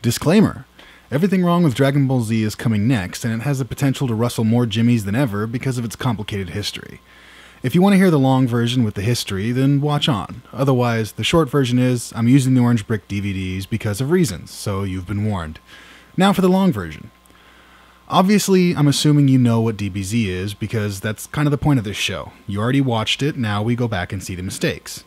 Disclaimer. Everything Wrong with Dragon Ball Z is coming next, and it has the potential to rustle more jimmies than ever because of its complicated history. If you want to hear the long version with the history, then watch on. Otherwise, the short version is, I'm using the Orange Brick DVDs because of reasons, so you've been warned. Now for the long version. Obviously, I'm assuming you know what DBZ is, because that's kind of the point of this show. You already watched it, now we go back and see the mistakes.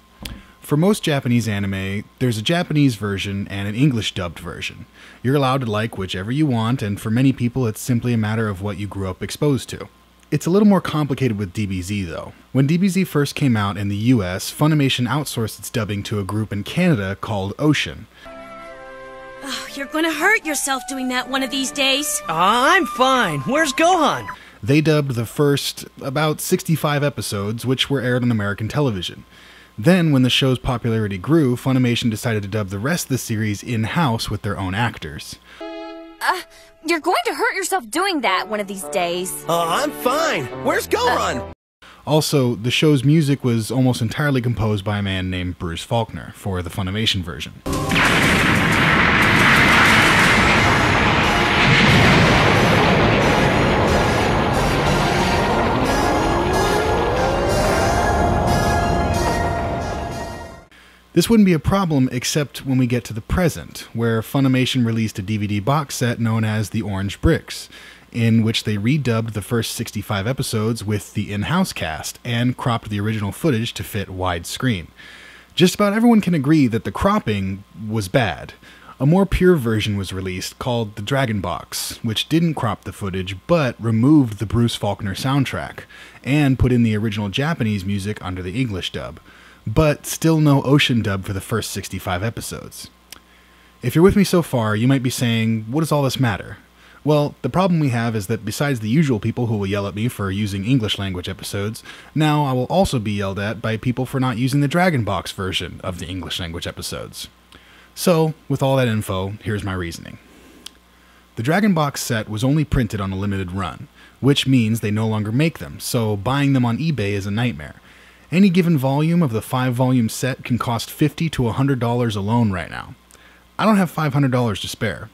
For most Japanese anime, there's a Japanese version and an English dubbed version. You're allowed to like whichever you want, and for many people it's simply a matter of what you grew up exposed to. It's a little more complicated with DBZ though. When DBZ first came out in the US, Funimation outsourced its dubbing to a group in Canada called Ocean. Oh, you're gonna hurt yourself doing that one of these days. I'm fine. Where's Gohan? They dubbed the first about 65 episodes, which were aired on American television. Then, when the show's popularity grew, Funimation decided to dub the rest of the series in-house with their own actors. You're going to hurt yourself doing that one of these days. I'm fine. Where's Gohan? Also, the show's music was almost entirely composed by a man named Bruce Faulkner for the Funimation version. This wouldn't be a problem except when we get to the present, where Funimation released a DVD box set known as The Orange Bricks, in which they redubbed the first 65 episodes with the in-house cast and cropped the original footage to fit widescreen. Just about everyone can agree that the cropping was bad. A more pure version was released called the Dragon Box, which didn't crop the footage but removed the Bruce Faulkner soundtrack and put in the original Japanese music under the English dub. But still no Ocean dub for the first 65 episodes. If you're with me so far, you might be saying, what does all this matter? Well, the problem we have is that besides the usual people who will yell at me for using English language episodes, now I will also be yelled at by people for not using the Dragon Box version of the English language episodes. So, with all that info, here's my reasoning. The Dragon Box set was only printed on a limited run, which means they no longer make them, so buying them on eBay is a nightmare. Any given volume of the 5-volume set can cost $50 to $100 alone right now. I don't have $500 to spare.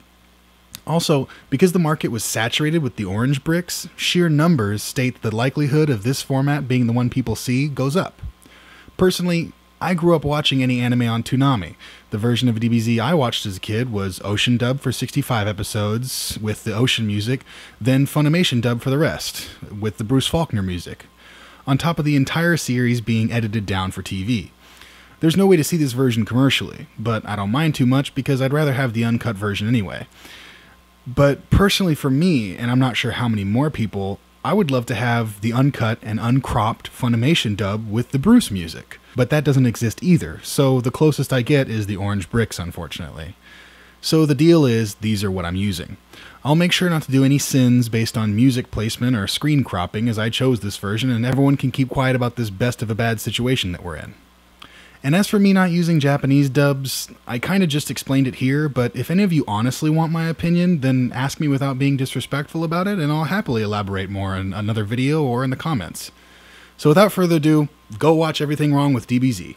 Also, because the market was saturated with the orange bricks, sheer numbers state the likelihood of this format being the one people see goes up. Personally, I grew up watching any anime on Toonami. The version of DBZ I watched as a kid was Ocean dub for 65 episodes with the Ocean music, then Funimation dub for the rest, with the Bruce Faulkner music, on top of the entire series being edited down for TV. There's no way to see this version commercially, but I don't mind too much because I'd rather have the uncut version anyway. But personally for me, and I'm not sure how many more people, I would love to have the uncut and uncropped Funimation dub with the Bruce music. But that doesn't exist either, so the closest I get is the Orange Bricks, unfortunately. So the deal is, these are what I'm using. I'll make sure not to do any sins based on music placement or screen cropping as I chose this version, and everyone can keep quiet about this best of a bad situation that we're in. And as for me not using Japanese dubs, I kinda just explained it here, but if any of you honestly want my opinion, then ask me without being disrespectful about it, and I'll happily elaborate more in another video or in the comments. So without further ado, go watch Everything Wrong with DBZ.